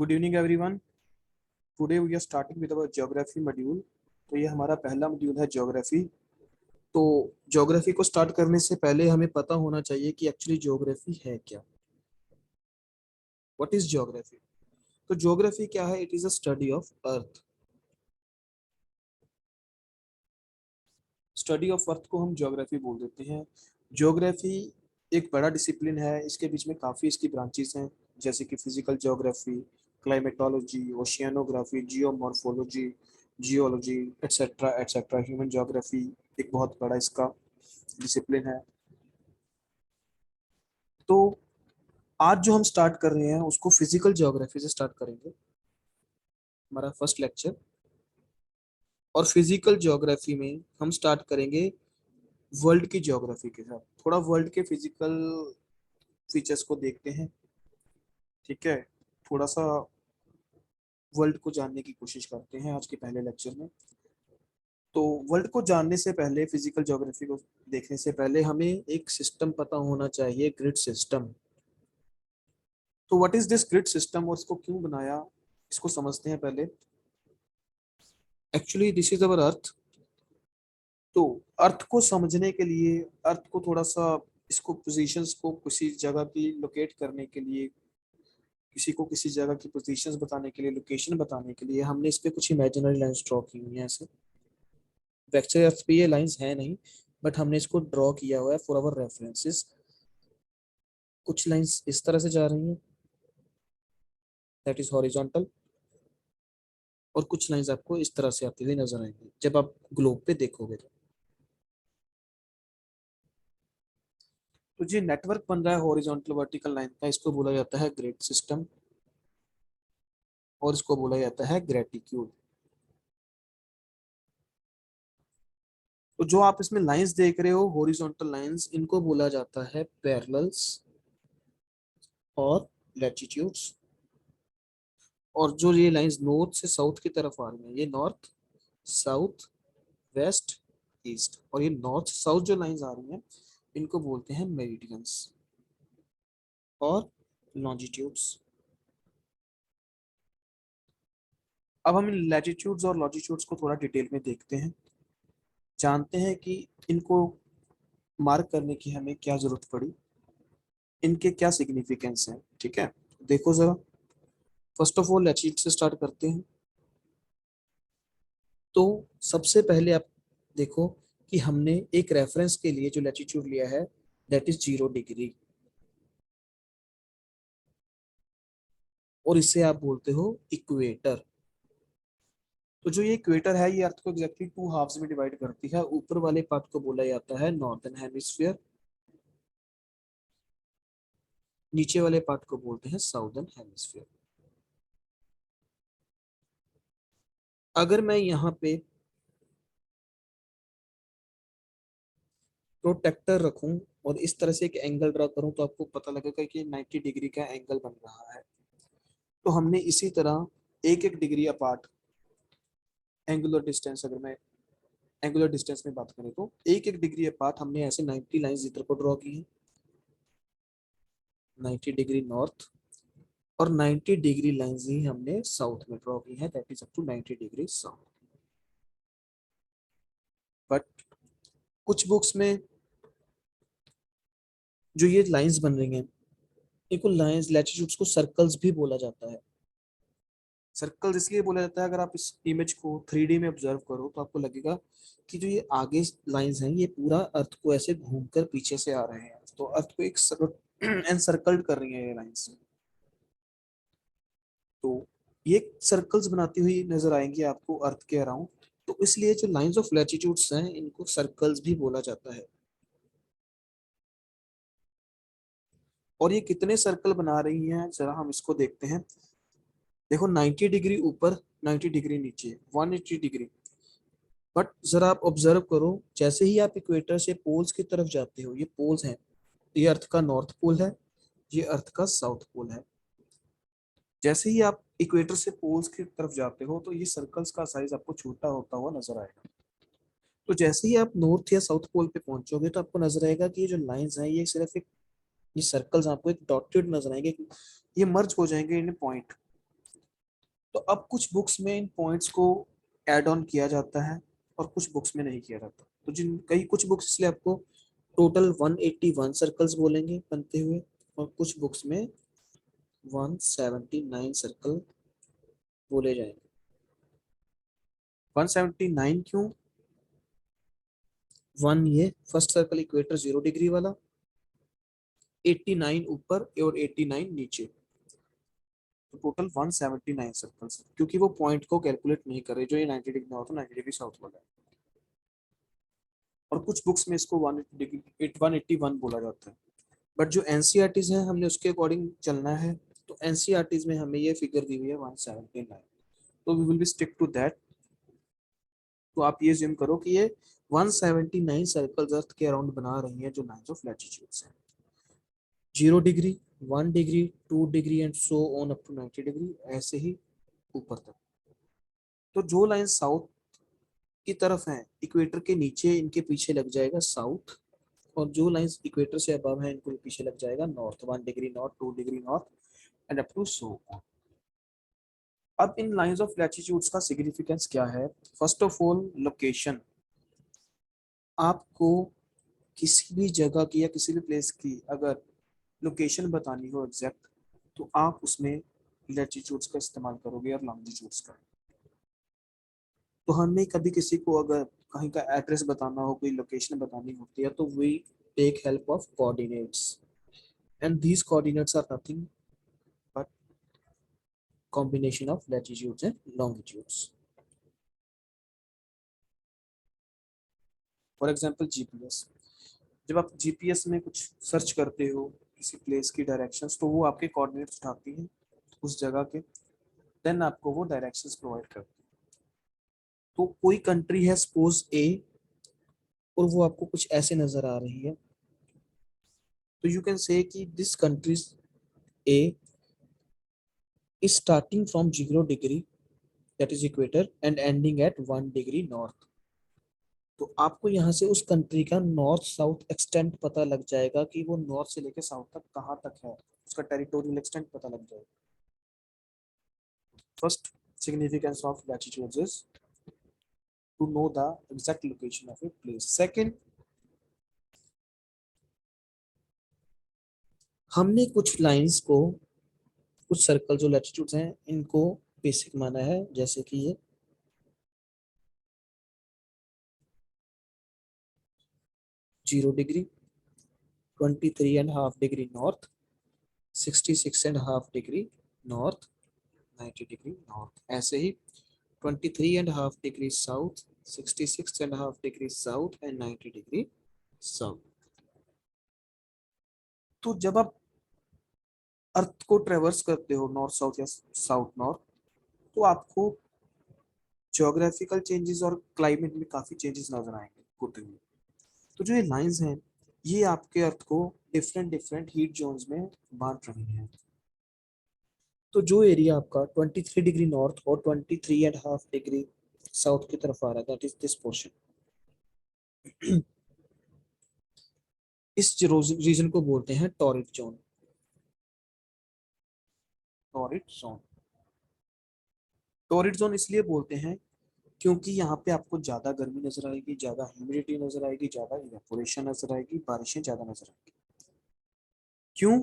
Good evening everyone. Today we are starting with our geography module. तो ये हमारा पहला मॉड्यूल है ज्योग्राफी। तो ज्योग्राफी को स्टार्ट करने से पहले हमें पता होना चाहिए कि एक्चुअली ज्योग्राफी है क्या। What is geography? तो ज्योग्राफी क्या है? It is a study of earth. Study of earth को हम ज्योग्राफी बोल देते हैं। ज्योग्राफी एक बड़ा डिसिप्लिन है। इसके बीच में काफ़ी इसकी ब्रांचेस हैं, जैसे कि physical geography, climatology, oceanography, geomorphology, geology, etcetera etcetera. Human geography एक बहुत बड़ा इसका डिसिप्लिन है। तो आज जो हम स्टार्ट कर रहे हैं उसको फिजिकल ज्योग्राफी से स्टार्ट करेंगे, हमारा फर्स्ट लेक्चर। और फिजिकल ज्योग्राफी में हम स्टार्ट करेंगे वर्ल्ड की ज्योग्राफी के साथ। थोड़ा वर्ल्ड के फिजिकल फीचर्स को देखते हैं, ठीक है। थोड़ा सा वर्ल्ड को जानने की कोशिश करते हैं आज के पहले लेक्चर में। तो वर्ल्ड को जानने से पहले, फिजिकल ज्योग्राफी को देखने से पहले हमें एक सिस्टम पता होना चाहिए, ग्रिड सिस्टम। तो what is this grid system और इसको क्यों बनाया, इसको समझते हैं पहले। एक्चुअली दिस इज अवर अर्थ। तो अर्थ को समझने के लिए, अर्थ को थोड़ा सा, इसको पोजीशंस को किसी जगह की लोकेट करने के लिए, किसी को किसी जगह की पोजीशंस बताने के लिए, लोकेशन बताने के लिए हमने इस पे कुछ इमेजिनरी लाइंस ड्रॉ की हुई हैं ऐसे। वेक्टर अर्थ पे ये लाइंस है नहीं, बट हमने इसको ड्रॉ किया हुआ है फॉर आवर रेफरेंसेस। कुछ लाइंस इस तरह से जा रही हैं, दैट इज हॉरिजॉन्टल, और कुछ लाइंस आपको इस तरह से आती हुई नजर आएंगी जब आप ग्लोब पे देखोगे। तो जो नेटवर्क बन रहा है हॉरिजॉन्टल वर्टिकल लाइन का, इसको बोला जाता है ग्रिड सिस्टम, और इसको बोला जाता है ग्रेटिट्यूड। तो जो आप इसमें लाइंस देख रहे हो, हॉरिजॉन्टल लाइंस, इनको बोला जाता है पैरेलल्स और लैटिट्यूड्स। और जो ये लाइंस नॉर्थ से साउथ की तरफ आ रही हैं, ये नॉर्थ, साउथ, वेस्ट, ईस्ट, और ये नॉर्थ साउथ जो लाइंस आ रही हैं, इनको बोलते हैं मेरिडियंस और लॉन्जिट्यूड्स। अब हम इन लैटिट्यूड्स और लॉन्जिट्यूड्स को थोड़ा डिटेल में देखते हैं, जानते हैं कि इनको मार्क करने की हमें क्या जरूरत पड़ी, इनके क्या सिग्निफिकेंस है, ठीक है। देखो जरा, फर्स्ट ऑफ ऑल लैटिट्यूड से स्टार्ट करते हैं। तो सबसे पहले आप देखो कि हमने एक रेफरेंस के लिए जो लैटिट्यूड लिया है, दैट इज 0 डिग्री, और इसे आप बोलते हो इक्वेटर। तो जो ये इक्वेटर है, ये अर्थ को एग्जैक्टली टू हाफ्स में डिवाइड करती है। ऊपर वाले पार्ट को बोला जाता है नॉर्दर्न हेमिस्फीयर, नीचे वाले पार्ट को बोलते हैं साउदर्न हेमिस्फीयर। अगर मैं यहाँ पे प्रोटेक्टर रखूं और इस तरह से एक एंगल ड्रा करूं, तो आपको पता लगेगा कि 90 डिग्री का एंगल बन रहा है। तो हमने इसी तरह एक एक डिग्री अपार्ट एंगुलर डिस्टेंस, अगर मैं एंगुलर डिस्टेंस में बात करें, तो एक एक डिग्री अपार्ट हमने ऐसे 90 लाइंस इधर को ड्रॉ की है, 90 डिग्री नॉर्थ, और 90 डिग्री लाइंस ही हमने साउथ में ड्रॉ की है, that is up to 90 degree south. But कुछ बुक्स में जो ये लाइंस बन रही हैं, इनको लाइंस, लैटिट्यूड्स को सर्कल्स भी बोला जाता है। सर्कल्स इसलिए बोला जाता है, अगर आप इस इमेज को 3D में ऑब्जर्व करो तो आपको लगेगा कि जो ये आगे लाइंस हैं, ये पूरा अर्थ को ऐसे घूमकर पीछे से आ रहे हैं, तो अर्थ को एक एनसर्कल्ड कर रही है ये लाइंस। तो ये सर्कल्स बनाती हुई नजर आएंगी आपको अर्थ के अराउंड। तो इसलिए जो लाइंस ऑफ लैटिट्यूड्स हैं, इनको सर्कल्स भी बोला जाता है। और ये कितने सर्कल बना रही हैं, जरा हम इसको देखते हैं। देखो, 90 डिग्री ऊपर, 90 डिग्री नीचे, 180 डिग्री। बट जरा आप ऑब्जर्व करो, जैसे ही आप इक्वेटर से पोल्स की तरफ जाते हो, ये पोल्स हैं, ये अर्थ का नॉर्थ पोल है, ये अर्थ का साउथ पोल है। जैसे ही आप इक्वेटर से पोल्स की तरफ जाते हो, तो ये सर्कल्स का साइज आपको छोटा होता हुआ नजर आएगा। तो जैसे ही आप नॉर्थ या साउथ पोल पे पहुंचोगे, तो आपको नजर आएगा कि ये जो लाइंस हैं, ये सिर्फ एक, ये सर्कल्स आपको एक डॉटेड नजर आएंगे, ये मर्ज हो जाएंगे इन पॉइंट। तो अब कुछ बुक्स में इन पॉइंट्स को ऐड ऑन किया जाता है और कुछ बुक्स में नहीं किया जाता। तो जिन कई कुछ बुक्स इसलिए आपको टोटल 181 सर्कल्स बोलेंगे बनते हुए, और कुछ बुक्स में 179 सर्कल बोले जाएंगे। 179 क्यों? वन ये फर्स्ट सर्कल इक्वेटर 0 डिग्री वाला, 89 ऊपर और 89 नीचे, तो टोटल 179 सर्कल्स, क्योंकि वो पॉइंट को कैलकुलेट नहीं कर रहे जो ये 90 डिग्री नॉर्थ 90 डिग्री साउथ वाला है। और कुछ बुक्स में इसको 181 बोला जाता है, बट जो एनसीईआरटीज है हमने उसके अकॉर्डिंग चलना है, तो एनसीईआरटीज में हमें ये फिगर दी हुई है 179, तो we will be stick to that. तो आप ये जिम करो कि ये 179 सर्कल्स अर्थ के अराउंड बना रही हैं जो लाइंस ऑफ लैटिट्यूड्स हैं। 0 degree, 1 degree, 2 degree and so on up to 90 degree, ऐसे ही ऊपर तक। तो जो लाइन साउथ की तरफ है इक्वेटर के नीचे, इनके पीछे लग जाएगा साउथ, और जो लाइंस इक्वेटर से अबव है इनको पीछे लग जाएगा north, 1 degree north, 2 degree north and up to so on. अब इन लाइंस ऑफ लैटिट्यूड्स का सिग्निफिकेंस क्या है? First of all location. आपको किसी भी जगह की या किसी भी प्लेस की अगर लोकेशन बतानी हो एग्जैक्ट, तो आप उसमें लैटिट्यूड्स का इस्तेमाल करोगे और लॉन्गिट्यूड्स का। तो हमें कभी किसी को अगर कहीं का एड्रेस बताना हो, कोई लोकेशन बतानी होती है, तो we take help of coordinates, and these coordinates are nothing but combination of latitudes and longitudes. For example GPS, जब आप जीपीएस में कुछ सर्च करते हो किसी प्लेस की डायरेक्शंस, तो वो आपके कोऑर्डिनेट्स उठाती है उस जगह के, देन आपको वो डायरेक्शंस प्रोवाइड करती है। तो कोई कंट्री है सपोज ए, और वो आपको कुछ ऐसे नजर आ रही है, तो यू कैन से कि this countries A is starting from 0 degree, that is equator, and ending at 1 degree north। तो आपको यहाँ से उस कंट्री का नॉर्थ साउथ एक्सटेंट पता लग जाएगा कि वो नॉर्थ से लेकर साउथ तक कहाँ तक है, उसका टेरिटोरियल एक्सटेंट पता लग जाएगा। First significance of latitudes is to know the exact location of a place. Second, हमने कुछ लाइंस को, कुछ सर्कल जो लैटिट्यूड्स हैं इनको बेसिक माना है, जैसे कि ये 0 degree, 23.5 degree north, 66.5 degree north, 90 degree north, ऐसे ही 23.5 degree south, 66.5 degree south and 90 degree south. तो जब आप अर्थ को ट्रेवर्स करते हो नॉर्थ साउथ या साउथ नॉर्थ, तो आपको ज्योग्राफिकल चेंजेस और क्लाइमेट में काफी चेंजेस नजर आएंगे होते हुए। तो जो ये लाइंस हैं ये आपके अर्थ को डिफरेंट डिफरेंट हीट जोन्स में बांट रही हैं। तो जो एरिया आपका 23 डिग्री नॉर्थ और 23.5 डिग्री साउथ की तरफ आ रहा है, दैट इज दिस पोर्शन, इस रीजन को बोलते हैं torrid zone. Torrid zone, torrid zone इसलिए बोलते हैं क्योंकि यहाँ पे आपको ज्यादा गर्मी नजर आएगी, ज्यादा ह्यूमिडिटी नजर आएगी, ज्यादा इवेपोरेशन नजर आएगी, बारिशें ज्यादा नजर आएगी। क्यों?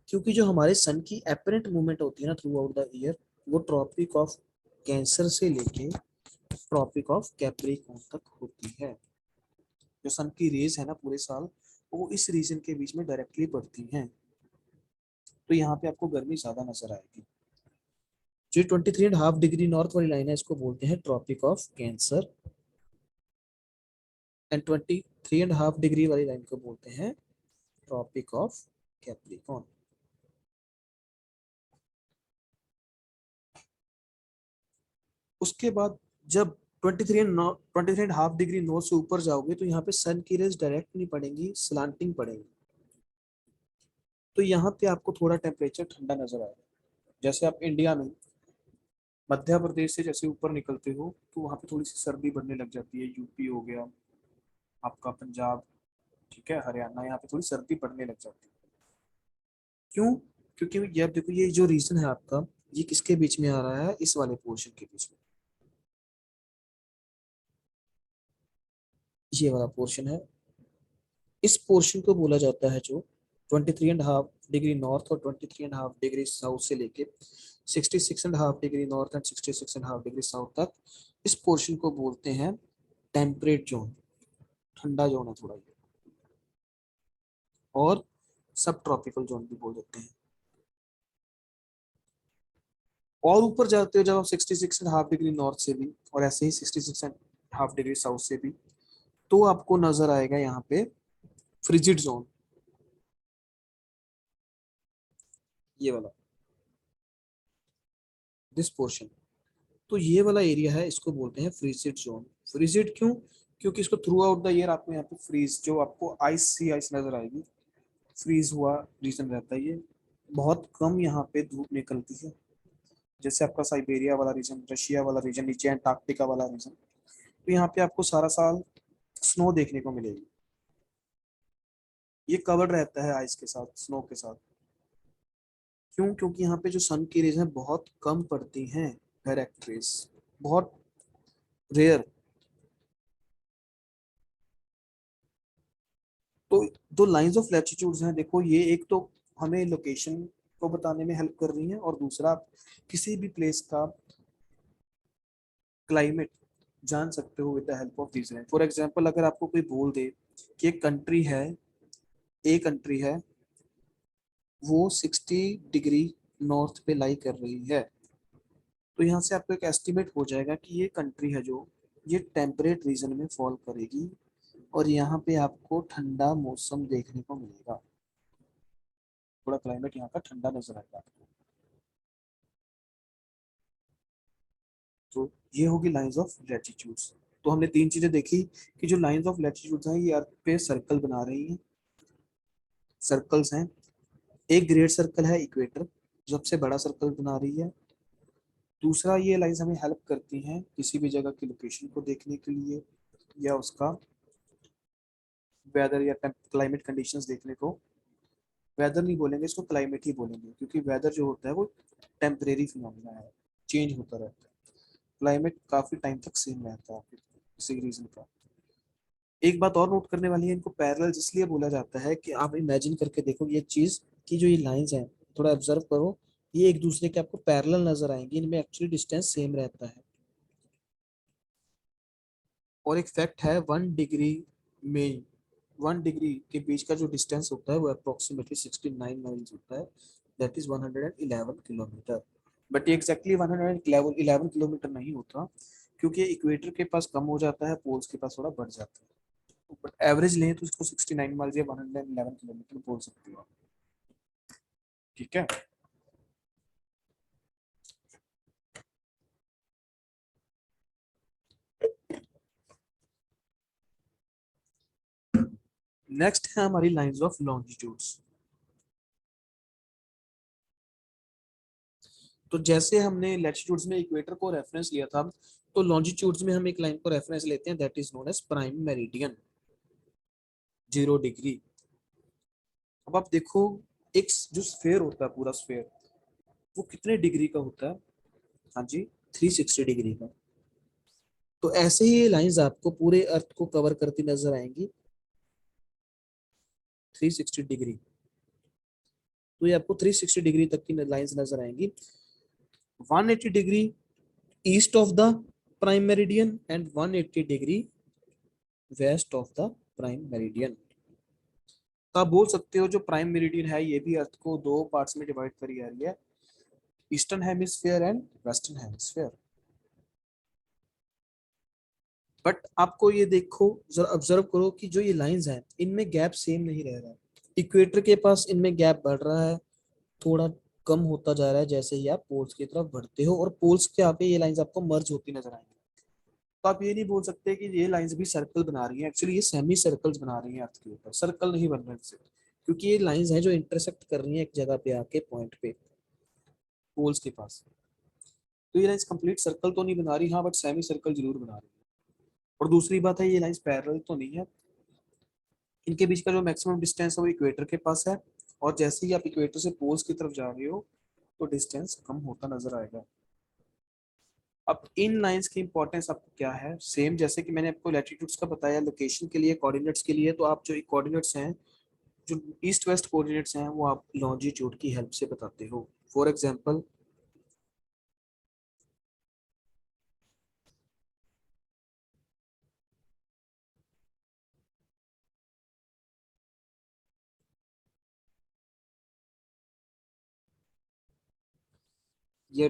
क्योंकि जो हमारे सन की एपरेंट मूवमेंट होती है ना थ्रू आउट द ईयर, वो ट्रॉपिक ऑफ कैंसर से लेके ट्रॉपिक ऑफ कैप्रिकॉर्न तक होती है। जो सन की रेज है ना पूरे साल, वो इस रीजन के बीच में डायरेक्टली पड़ती हैं, तो यहाँ पे आपको गर्मी ज्यादा नजर आएगी। जो 23.5 डिग्री नॉर्थ वाली लाइन है इसको बोलते हैं Tropic of Cancer, and 23.5 degree वाली लाइन को बोलते हैं ट्रॉपिक ऑफ कैप्रिकॉर्न। उसके बाद जब 23.5 डिग्री नॉर्थ से ऊपर जाओगे तो यहाँ पे सन की रेज डायरेक्ट नहीं पड़ेंगी, स्लांटिंग पड़ेंगी, तो यहाँ पे आपको थोड़ा टेम्परेचर ठंडा नजर आएगा। जैसे आप इंडिया में मध्य प्रदेश से जैसे ऊपर निकलते हो तो वहाँ पे थोड़ी सी सर्दी बढ़ने लग जाती है, यूपी हो गया आपका, पंजाब, ठीक है, हरियाणा, यहाँ पे थोड़ी सर्दी बढ़ने लग जाती है। क्यों? क्योंकि ये देखो ये जो रीजन है आपका, ये किसके बीच में आ रहा है, इस वाले पोर्शन के बीच में, ये वाला पोर्शन है। इस पोर्शन को बोला जाता है जो 23.5 डिग्री नॉर्थ और 23.5 डिग्री साउथ से लेके 66.5 degree north and 66.5 degree south तक, इस पोर्शन को बोलते हैं टेम्परेट जोन, ठंडा जोन है थोड़ा ये, और सब ट्रॉपिकल जोन भी बोल देते हैं। और ऊपर जाते हो जब आप 66.5 डिग्री नॉर्थ से भी और ऐसे ही 66.5 डिग्री साउथ से भी, तो आपको नजर आएगा यहाँ पे फ्रिजिड जोन, ये वाला, दिस पोर्शन। तो ये वाला एरिया है, इसको बोलते हैं फ्रीजिड जोन। फ्रीजिड क्यों? क्योंकि इसको थ्रू आउट द ईयर आपको यहाँ पे फ्रीज, जो आपको आइस सी आइस नजर आएगी, फ्रीज हुआ रीजन रहता है ये। बहुत कम यहाँ पे धूप निकलती है, जैसे आपका साइबेरिया वाला रीजन, रशिया वाला रीजन, नीचे अंटार्कटिका वाला रीजन, तो यहाँ पे आपको सारा साल स्नो देखने को मिलेगी। ये कवर्ड रहता है आइस के साथ, स्नो के साथ। क्यों? क्योंकि यहाँ पे जो सन की रेज है बहुत कम पड़ती हैं, डायरेक्ट रेज, बहुत रेयर। तो दो लाइंस ऑफ लैटिट्यूड्स हैं, देखो ये एक तो हमें लोकेशन को बताने में हेल्प कर रही है, और दूसरा किसी भी प्लेस का क्लाइमेट जान सकते हो with the help of this line. For example अगर आपको कोई बोल दे कि एक कंट्री है, ए कंट्री है, वो 60 डिग्री नॉर्थ पे लाई कर रही है, तो यहाँ से आपको एक एस्टिमेट हो जाएगा कि ये कंट्री है जो ये टेम्परेट रीजन में फॉल करेगी, और यहाँ पे आपको ठंडा मौसम देखने को मिलेगा, थोड़ा क्लाइमेट यहाँ का ठंडा नजर आएगा आपको। तो ये होगी लाइंस ऑफ लैटिट्यूड्स। तो हमने तीन चीजें देखी कि जो लाइंस ऑफ लैटिट्यूड्स हैं ये अर्थ पे सर्कल बना रही हैं, सर्कल्स हैं। एक ग्रेट सर्कल है इक्वेटर, सबसे बड़ा सर्कल बना रही है। दूसरा, ये लाइंस हमें हेल्प करती हैं किसी भी जगह की लोकेशन को देखने के लिए, या उसका वेदर या क्लाइमेट कंडीशंस देखने को। वेदर नहीं बोलेंगे इसको, क्लाइमेट ही बोलेंगे, क्योंकि वेदर जो होता है वो टेम्परेरी फिनोमिना है, चेंज होता रहता है। क्लाइमेट काफी टाइम तक सेम रहता है किसी रीजन का। एक बात और नोट करने वाली है, इनको पैरेलल इसलिए बोला जाता है कि आप इमेजिन करके देखो ये चीज की जो ये लाइंस हैं, थोड़ा ऑब्जर्व करो, ये एक दूसरे के आपको पैरेलल नजर आएंगी, इनमें एक्चुअली डिस्टेंस सेम रहता है। और एक फैक्ट है, 1 डिग्री में 1 डिग्री के बीच का जो डिस्टेंस होता है वो अप्रोक्सीमेटली 69 माइल्स होता है, दैट इज 111 किलोमीटर। बट ये एग्जैक्टली 111 किलोमीटर नहीं होता, क्योंकि इक्वेटर के पास कम हो जाता है, पोल्स के पास थोड़ा बढ़ जाता है। बट एवरेज लें तो इसको 69 माइल्स या 111 किलोमीटर बोल सकते हो आप। ठीक है। नेक्स्ट है हमारी लाइंस ऑफ लॉन्जिट्यूड्स। तो जैसे हमने लैटिट्यूड्स में इक्वेटर को रेफरेंस लिया था, तो लॉन्जिट्यूड्स में हम एक लाइन को रेफरेंस लेते हैं, that is known as prime meridian, 0 degree. अब आप देखो, एक जो स्फेयर होता है, पूरा स्फेयर, वो कितने डिग्री का होता है? हाँ जी, 360 डिग्री का। तो ऐसे ही ये लाइंस आपको पूरे अर्थ को कवर करती नजर आएंगी, 360 डिग्री। तो ये आपको 360 डिग्री तक की लाइंस नजर आएंगी, 180 degree east of the prime meridian and 180 degree west of the prime meridian. तो आप बोल सकते हो जो प्राइम मेरिडियन है ये भी अर्थ को दो पार्ट्स में डिवाइड करी जा रही है, eastern hemisphere and western hemisphere. But आपको ये देखो, जरा ऑब्जर्व करो कि जो ये लाइंस हैं इनमें गैप सेम नहीं रह रहा है। इक्वेटर के पास इनमें गैप बढ़ रहा है, थोड़ा कम होता जा रहा है जैसे ही आप पोल्स की तरफ बढ़ते हो, और पोल्स के यहाँ पे ये लाइंस आपको मर्ज होती नजर आएंगी। तो आप ये नहीं बोल सकते कि ये लाइंस भी सर्कल बना रही हैं, एक्चुअली ये सेमी सर्कल्स बना रही हैं अर्थ के ऊपर, सर्कल नहीं बन रहे हैं, क्योंकि ये लाइंस हैं जो इंटरसेक्ट कर रही हैं एक जगह पे आके, पॉइंट पे, पोल्स के पास। तो ये लाइंस कंप्लीट सर्कल तो नहीं बना रही, हाँ, बट सेमी सर्कल जरूर बना रही है। और दूसरी बात है, ये लाइंस पैरेलल तो नहीं है, इनके बीच का जो मैक्सिमम डिस्टेंस है वो इक्वेटर के पास है, और जैसे ही आप इक्वेटर से पोल्स की तरफ जा रहे हो, तो डिस्टेंस कम होता नजर आएगा। अब इन लाइंस की इंपॉर्टेंस आपको क्या है, सेम जैसे कि मैंने आपको लैटिट्यूड्स का बताया लोकेशन के लिए, कोऑर्डिनेट्स के लिए, तो आप जो कोऑर्डिनेट्स हैं, जो ईस्ट वेस्ट कोऑर्डिनेट्स हैं, वो आप लॉन्जिट्यूड की हेल्प से बताते हो। फॉर एग्जांपल ये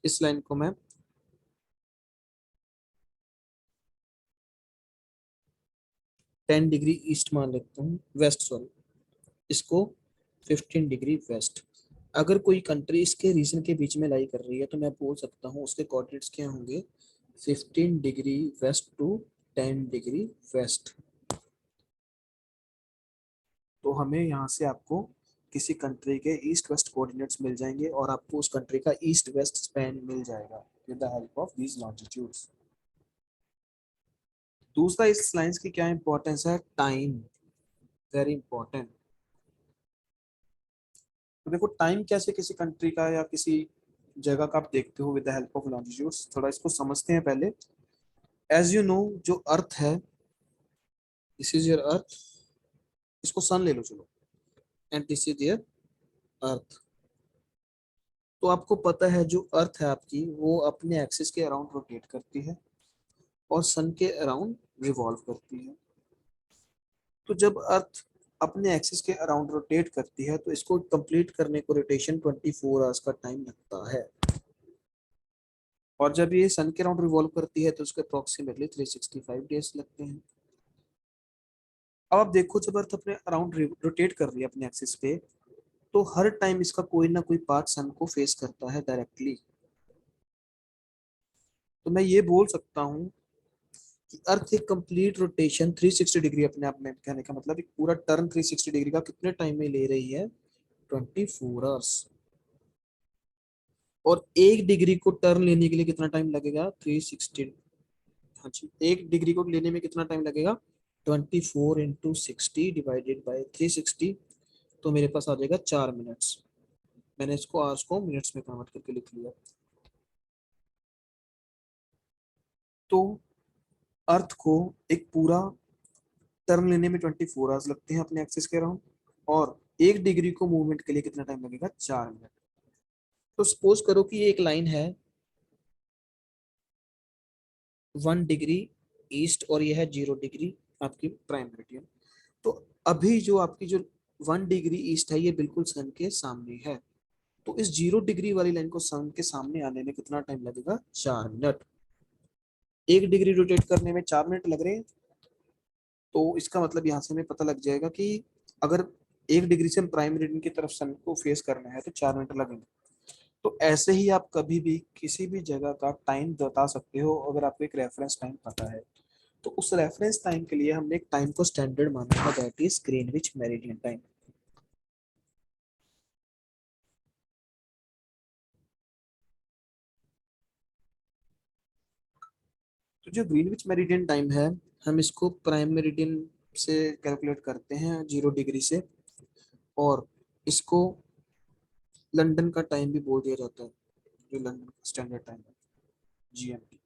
इस लाइन को मैं 10 डिग्री ईस्ट मान लेता हूँ, वेस्ट सॉरी, इसको 15 डिग्री वेस्ट। अगर कोई कंट्री इसके रीजन के बीच में लाई कर रही है तो मैं बोल सकता हूँ उसके कोऑर्डिनेट्स क्या होंगे, 15 degree west to 10 degree west. तो हमें यहाँ से आपको किसी कंट्री के ईस्ट वेस्ट कोऑर्डिनेट्स मिल जाएंगे और आपको उस कंट्री का ईस्ट वेस्ट स्पैन मिल जाएगा with the help of these longitudes. दूसरा इस लाइंस की क्या इंपॉर्टेंस है, टाइम, वेरी इंपॉर्टेंट। तो देखो टाइम कैसे किसी कंट्री का या किसी जगह का आप देखते हो with the help of longitudes, थोड़ा इसको समझते हैं पहले। एज यू नो, जो अर्थ है, दिस इज योर अर्थ, इसको सन ले लो चलो, and this is your earth. तो आपको पता है जो अर्थ है आपकी, वो अपने एक्सिस के अराउंड रोटेट करती है और सन के अराउंड रिवॉल्व करती है। तो जब अर्थ अपने एक्सिस के अराउंड रोटेट करती है तो इसको कंप्लीट करने को रोटेशन 24 आवर्स का टाइम लगता है, और जब ये सन के अराउंड रिवॉल्व करती है तो उसके अप्रोक्सीमेटली 365 डेज लगते हैं। अब आप देखो जब अर्थ अपने अराउंड रोटेट कर रही है अपने एक्सिस पे, तो हर टाइम इसका कोई ना कोई पार्ट सन को फेस करता है डायरेक्टली। तो मैं ये बोल सकता हूँ कि अर्थ एक कंप्लीट रोटेशन 360 डिग्री, अपने आप में कहने का मतलब एक पूरा टर्न 360 डिग्री का कितने टाइम में ले रही है, 24 आवर्स। और 1 डिग्री को टर्न लेने के लिए कितना टाइम लगेगा, 360। हाँ जी, 1 डिग्री को लेने में कितना टाइम लगेगा, 24 × 60 डिवाइडेड बाई 360, तो मेरे पास आ जाएगा 4 मिनट्स। मैंने इसको आवर्स को मिनट्स में कन्वर्ट करके लिख लिया। तो अर्थ को एक पूरा टर्न लेने में 24 आवर्स लगते हैं अपने एक्सिस के अराउंड, और 1 डिग्री को मूवमेंट के लिए कितना टाइम लगेगा, 4 मिनट। तो सपोज करो कि ये एक लाइन है 1 डिग्री ईस्ट और ये है 0 डिग्री आपकी प्राइम मेरिडियन। तो अभी जो आपकी जो 1 डिग्री ईस्ट है ये बिल्कुल सन के सामने है, तो इस 0 डिग्री वाली लाइन को सन के सामने आने में कितना टाइम लगेगा, 4 मिनट। 1 डिग्री रोटेट करने में 4 मिनट लग रहे हैं, तो इसका मतलब यहाँ से हमें पता लग जाएगा कि अगर 1 डिग्री से हम प्राइम मेरिडियन की तरफ सन को फेस करना है तो 4 मिनट लगेंगे। तो ऐसे ही आप कभी भी किसी भी जगह का टाइम बता सकते हो अगर आपको एक रेफरेंस टाइम पता है। तो उस रेफरेंस टाइम के लिए हमने एक टाइम को स्टैंडर्ड माना था, that is Greenwich meridian time. तो जो ग्रीनविच मेरिडियन टाइम है, हम इसको प्राइम मेरिडियन से कैलकुलेट करते हैं 0 डिग्री से, और इसको लंदन का टाइम भी बोल दिया जाता है, जो लंदन का स्टैंडर्ड टाइम है, जीएमटी।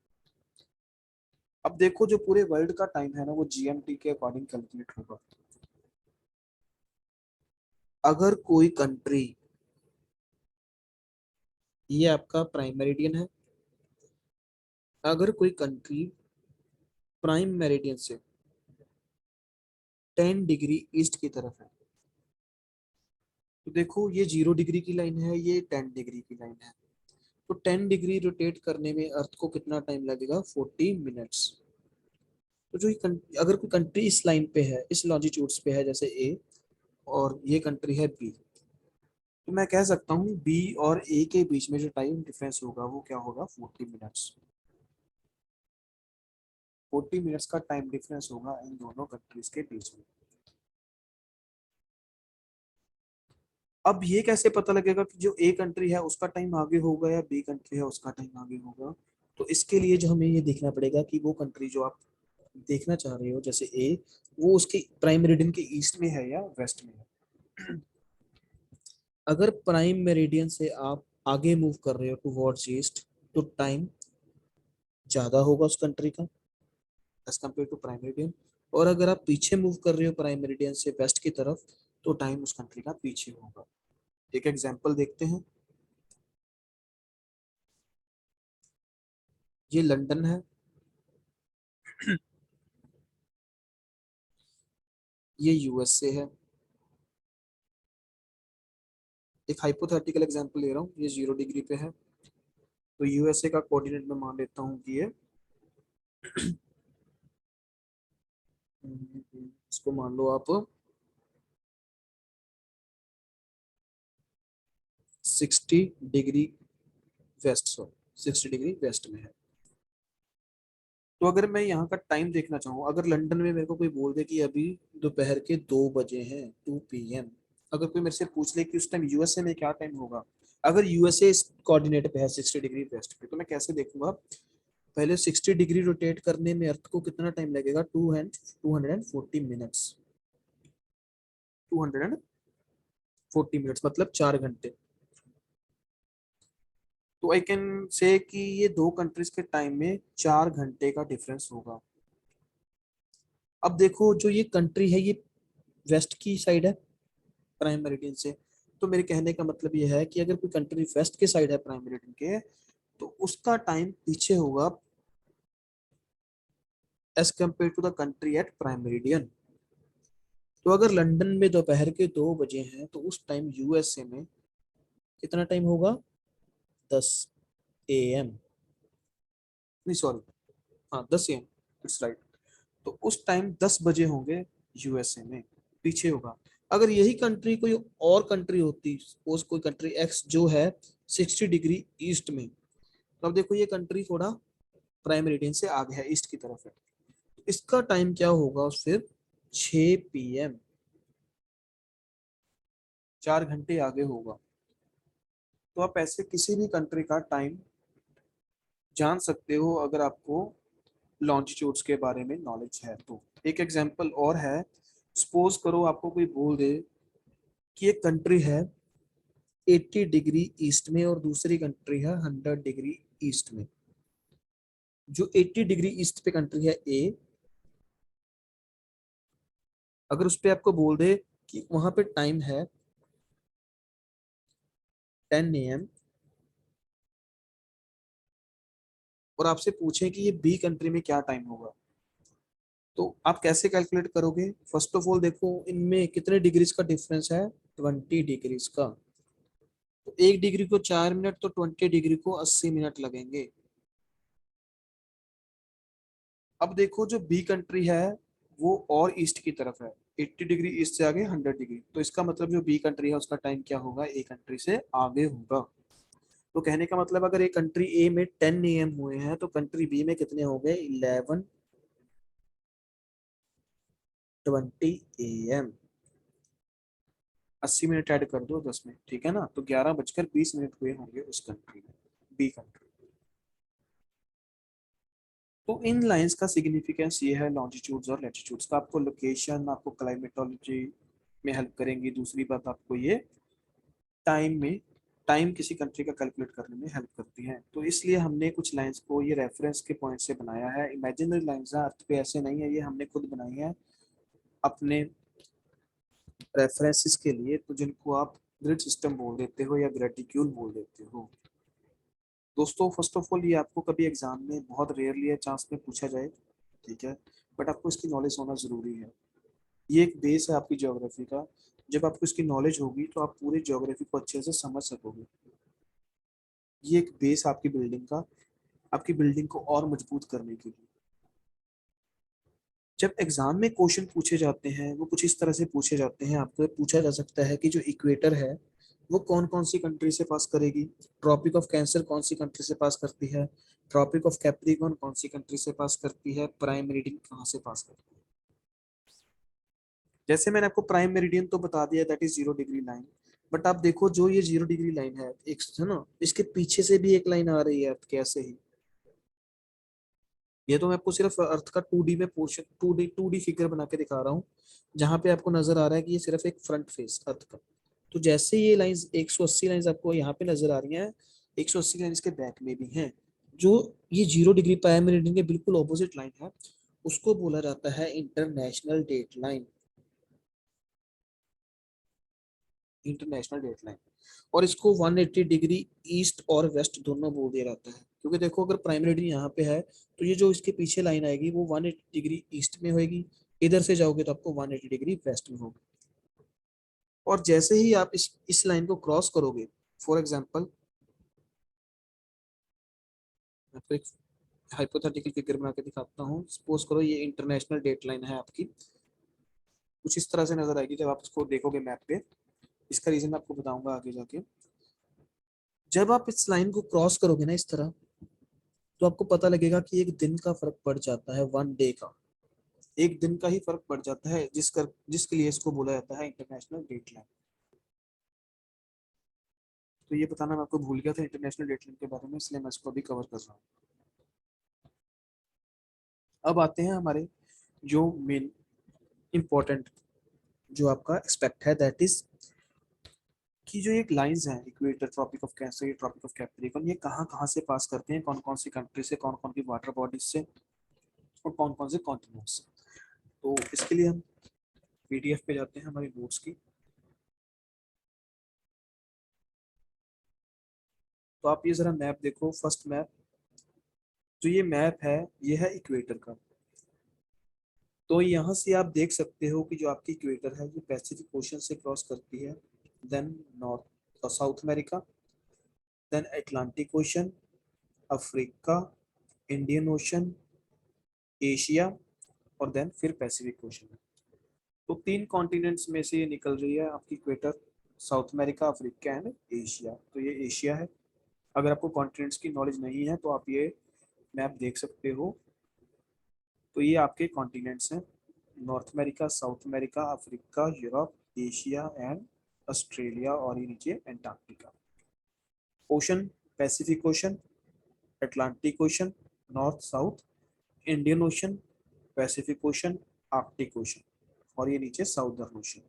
अब देखो जो पूरे वर्ल्ड का टाइम है ना, वो जीएमटी के अकॉर्डिंग कैलकुलेट होगा। अगर कोई कंट्री, ये आपका प्राइम मेरिडियन है, अगर कोई कंट्री प्राइम मेरिडियन से 10 डिग्री ईस्ट की तरफ है, तो देखो ये 0 डिग्री की लाइन है, ये 10 डिग्री की लाइन है, तो 10 डिग्री रोटेट करने में अर्थ को कितना टाइम लगेगा, 40 मिनट्स। तो जो अगर कोई कंट्री इस लाइन पे है, इस लॉन्जिट्यूड्स पे है जैसे ए, और ये कंट्री है बी, तो मैं कह सकता हूँ बी और ए के बीच में जो टाइम डिफरेंस होगा वो क्या होगा, 40 मिनट्स। 40 मिनट्स का टाइम डिफरेंस होगा इन दोनों कंट्रीज के बीच में। अब ये कैसे पता लगेगा कि जो ए कंट्री है उसका टाइम आगे होगा या बी कंट्री है उसका टाइम आगे होगा। तो इसके लिए जो हमें ये देखना पड़ेगा कि वो कंट्री जो आप देखना चाह रहे हो जैसे ए, वो उसके प्राइम मेरिडियन के ईस्ट में है या वेस्ट में है। अगर प्राइम मेरिडियन से आप आगे मूव कर रहे हो टुवर्ड्स ईस्ट, तो टाइम ज्यादा होगा उस कंट्री का as compare to prime meridian. और अगर आप पीछे मूव कर रहे हो प्राइम मेरिडियन से वेस्ट की तरफ, तो टाइम उस कंट्री का पीछे होगा। एक एग्जांपल देखते हैं। ये लंदन है, ये यूएसए है। एक हाइपोथेटिकल एग्जांपल ले रहा हूँ, ये 0 डिग्री पे है, तो यूएसए का कोऑर्डिनेट मैं मान लेता हूँ कि ये इसको मान लो आप 60 degree west, sorry 60 degree west में है। तो अगर मैं यहाँ का टाइम देखना चाहूँ, अगर लंदन में मेरे को कोई बोल दे कि अभी दोपहर के 2 बजे हैं, 2 PM, अगर कोई मेरे से पूछ ले कि उस टाइम यूएसए में क्या टाइम होगा, अगर यूएसए इस कोऑर्डिनेट पे है 60 डिग्री वेस्ट पे, तो मैं कैसे देखूंगा? पहले 60 डिग्री रोटेट करने में अर्थ को कितना टाइम लगेगा? 240 मिनट्स, 240 मिनट्स मतलब 4 घंटे। तो आई कैन से कि ये दो कंट्रीज के टाइम में 4 घंटे का डिफरेंस होगा। अब देखो जो ये कंट्री है, ये वेस्ट की साइड है प्राइम मेरिडियन से, तो मेरे कहने का मतलब ये है कि अगर कोई कंट्री वेस्ट के साइड है प्राइम मेरिडियन के, तो उसका टाइम पीछे होगा as compare to the country at prime meridian. तो अगर लंदन में दोपहर के 2 बजे हैं, तो उस टाइम यूएसए में कितना टाइम होगा? 10 AM, नहीं सॉरी, हाँ 10 AM, इट्स राइट। तो उस टाइम 10 बजे होंगे यूएसए में, पीछे होगा। अगर यही कंट्री कोई और कंट्री होती, सपोज कोई कंट्री एक्स जो है 60 डिग्री ईस्ट में, तो अब देखो ये कंट्री थोड़ा प्राइम मेरिडियन से आगे है, ईस्ट की तरफ है, तो इसका टाइम क्या होगा फिर? 6 PM, 4 घंटे आगे होगा। तो आप ऐसे किसी भी कंट्री का टाइम जान सकते हो अगर आपको लॉन्जिट्यूड्स के बारे में नॉलेज है तो। एक एग्जांपल और है, सपोज करो आपको कोई बोल दे कि एक कंट्री है 80 डिग्री ईस्ट में और दूसरी कंट्री है 100 डिग्री ईस्ट में। जो 80 डिग्री ईस्ट पे कंट्री है ए, अगर उस पे आपको बोल दे कि वहां पे टाइम है 10 AM, और आपसे पूछे कि ये बी कंट्री में क्या टाइम होगा, तो आप कैसे कैलकुलेट करोगे? फर्स्ट ऑफ ऑल देखो इनमें कितने डिग्रीज का डिफरेंस है, 20 डिग्रीज का। तो 1 डिग्री को 4 मिनट, तो 20 डिग्री को 80 मिनट लगेंगे। अब देखो जो बी कंट्री है वो और ईस्ट की तरफ है, 80 डिग्री ईस्ट से आगे 100 डिग्री, तो इसका मतलब जो बी कंट्री है उसका टाइम क्या होगा? ए कंट्री से आगे होगा। तो कहने का मतलब अगर एक कंट्री ए में 10 AM हुए हैं, तो कंट्री बी में कितने हो गए? 11:20 AM। 80 मिनट ऐड कर दो 10 में, ठीक है ना? तो 11:20 हुए होंगे उस कंट्री में, बी कंट्री। तो इन लाइंस का सिग्निफिकेंस ये है लॉन्जिट्यूड्स और लैटिट्यूड्स का। आपको लोकेशन, आपको क्लाइमेटोलॉजी में हेल्प करेंगी। दूसरी बात आपको ये टाइम में, टाइम किसी कंट्री का कैलकुलेट करने में हेल्प करती है। तो इसलिए हमने कुछ लाइंस को ये रेफरेंस के पॉइंट से बनाया है। इमेजिनरी लाइंस हैं, अर्थ पे ऐसे नहीं है, ये हमने खुद बनाई है अपने रेफरेंसेस के लिए, तो जिनको आप ग्रिड सिस्टम बोल देते हो या ग्रेटिक्यूल बोल देते हो। दोस्तों फर्स्ट ऑफ ऑल ये आपको कभी एग्जाम में बहुत रेयरली है चांस में पूछा जाए, ठीक है, बट आपको इसकी नॉलेज होना जरूरी है। ये एक बेस है आपकी ज्योग्राफी का। जब आपको इसकी नॉलेज होगी तो आप पूरी ज्योग्राफी को अच्छे से समझ सकोगे। ये एक बेस आपकी बिल्डिंग का, आपकी बिल्डिंग को और मजबूत करने के लिए। जब एग्जाम में क्वेश्चन पूछे जाते हैं वो कुछ इस तरह से पूछे जाते हैं, आपको पूछा जा सकता है कि जो इक्वेटर है वो कौन कौन सी कंट्री से पास करेगी, ट्रॉपिक ऑफ कैंसर कौन सी कंट्री से पास करती है, ट्रॉपिक ऑफ कैप्रिकॉर्न कौन सी कंट्री से पास करती है, प्राइम मेरिडियन कहाँ से पास करती है। जैसे मैंने आपको प्राइम मेरिडियन तो बता दिया, that is 0 degree line. But आप देखो जो ये 0 डिग्री लाइन है, एक है ना, इसके पीछे से भी एक लाइन आ रही है कैसे ही। ये तो मैं आपको सिर्फ अर्थ का 2D में पोर्शन, टू डी फिगर बना के दिखा रहा हूँ, जहां पे आपको नजर आ रहा है कि ये सिर्फ एक फ्रंट फेस अर्थ का। तो जैसे ये लाइंस 180 लाइंस आपको यहाँ पे नजर आ रही हैं, 180 लाइन इसके बैक में भी हैं। जो ये 0 डिग्री पाया मेरिडियन के बिल्कुल ऑपोजिट लाइन है, उसको बोला जाता है International Date Line. International Date Line. और इसको 180 डिग्री ईस्ट और वेस्ट दोनों बोल दिया जाता है, क्योंकि देखो अगर प्राइम मेरिडियन यहाँ पे है तो ये जो इसके पीछे लाइन आएगी वो 180 डिग्री ईस्ट में होगी, इधर से जाओगे तो आपको 180 डिग्री वेस्ट में होगी। और जैसे ही आप इस लाइन को क्रॉस करोगे, फॉर एग्जाम्पल मैं आपको एक हाइपोथेटिकल फिगर बना के दिखाता हूँ। सपोज करो ये इंटरनेशनल डेट लाइन है आपकी, कुछ इस तरह से नजर आएगी जब आप इसको देखोगे मैप पे। इसका रीजन आपको बताऊंगा आगे जाके। जब आप इस लाइन को क्रॉस करोगे ना इस तरह, तो आपको पता लगेगा कि एक दिन का फर्क पड़ जाता है, 1 डे का, एक दिन का ही फर्क पड़ जाता है, जिसके लिए इसको बोला जाता है इंटरनेशनल डेट लाइन। तो ये बताना मैं आपको भूल गया था इंटरनेशनल डेट लाइन के बारे में, इसलिए मैं इसको अभी कवर कर रहा हूँ। अब आते हैं हमारे जो मेन इंपॉर्टेंट जो आपका एक्सपेक्ट है, दैट इज कि जो एक लाइंस हैं इक्वेटर, ट्रॉपिक ऑफ कैंसर, ये ट्रॉपिक ऑफ कैप्रिकॉर्न, ये कहाँ कहाँ से पास करते हैं, कौन कौन सी कंट्री से, कौन कौन की वाटर बॉडीज से, और कौन कौन से कॉन्टिनेंट से। तो इसके लिए हम पीडीएफ पे जाते हैं हमारी नोट्स की। तो आप ये जरा मैप देखो, फर्स्ट मैप जो ये मैप है ये है इक्वेटर का। तो यहाँ से आप देख सकते हो कि जो आपकी इक्वेटर है ये पैसिफिक ओशन से क्रॉस करती है, then North South America, then Atlantic Ocean, Africa, Indian Ocean, Asia, और देन फिर पैसिफिक ओशन। तो 3 कॉन्टिनेंट्स में से ये निकल रही है आपकी equator, south America, Africa and Asia. तो ये एशिया है। अगर आपको कॉन्टिनेंट्स की नॉलेज नहीं है तो आप ये मैप देख सकते हो। तो ये आपके कॉन्टिनेंट्स हैं, north America, south America, Africa, Europe, Asia and Australia, और ये नीचे Antarctica. Ocean, Pacific Ocean, Atlantic ocean, north south, Indian ocean, Pacific ocean, Arctic ocean, और ये नीचे साउदर्न ओशन।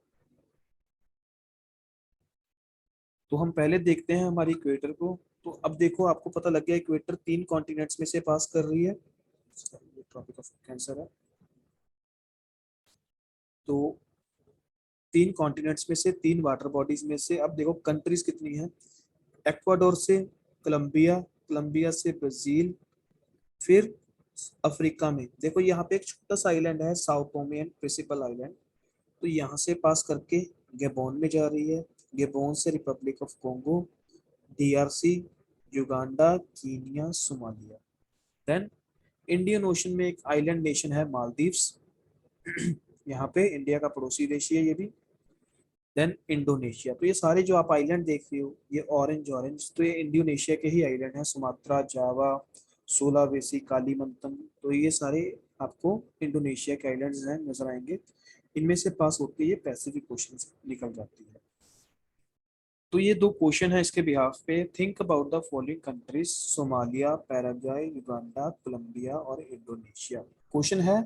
तो हम पहले देखते हैं हमारी इक्वेटर को। तो अब देखो आपको पता लग गया इक्वेटर 3 कॉन्टिनेंट्स में से पास कर रही है, ट्रॉपिक ऑफ कैंसर है। तो 3 कॉन्टिनेंट्स में से, 3 वाटर बॉडीज में से, अब देखो कंट्रीज कितनी है। एक्वाडोर से कोलंबिया, कोलंबिया से ब्राजील, फिर अफ्रीका में देखो यहाँ पे एक छोटा सा आइलैंड है, Sao Tome and Principe island. तो यहाँ से पास करके गैबोन में जा रही है, गैबोन से Republic of Congo, DRC, Uganda, Kenya, Somalia. Then Indian Ocean में एक आइलैंड नेशन है मालदीव्स, यहाँ पे इंडिया का पड़ोसी देश है ये भी। Then Indonesia. तो ये सारे जो आप आइलैंड देख रहे हो ये ऑरेंज ऑरेंज, तो ये इंडोनेशिया के ही आइलैंड है, सुमात्रा, जावा, सोलावेसी, कालीमंतन। तो ये सारे आपको इंडोनेशिया के आइलैंड्स हैं, नजर आएंगे। इनमें से पास होकर ये पैसिफिक ओशन से निकल जाती है। तो ये 2 क्वेश्चन है इसके बिहाफ पे। Think about the following countries, Somalia, Paraguay, Uganda, Colombia और इंडोनेशिया। क्वेश्चन है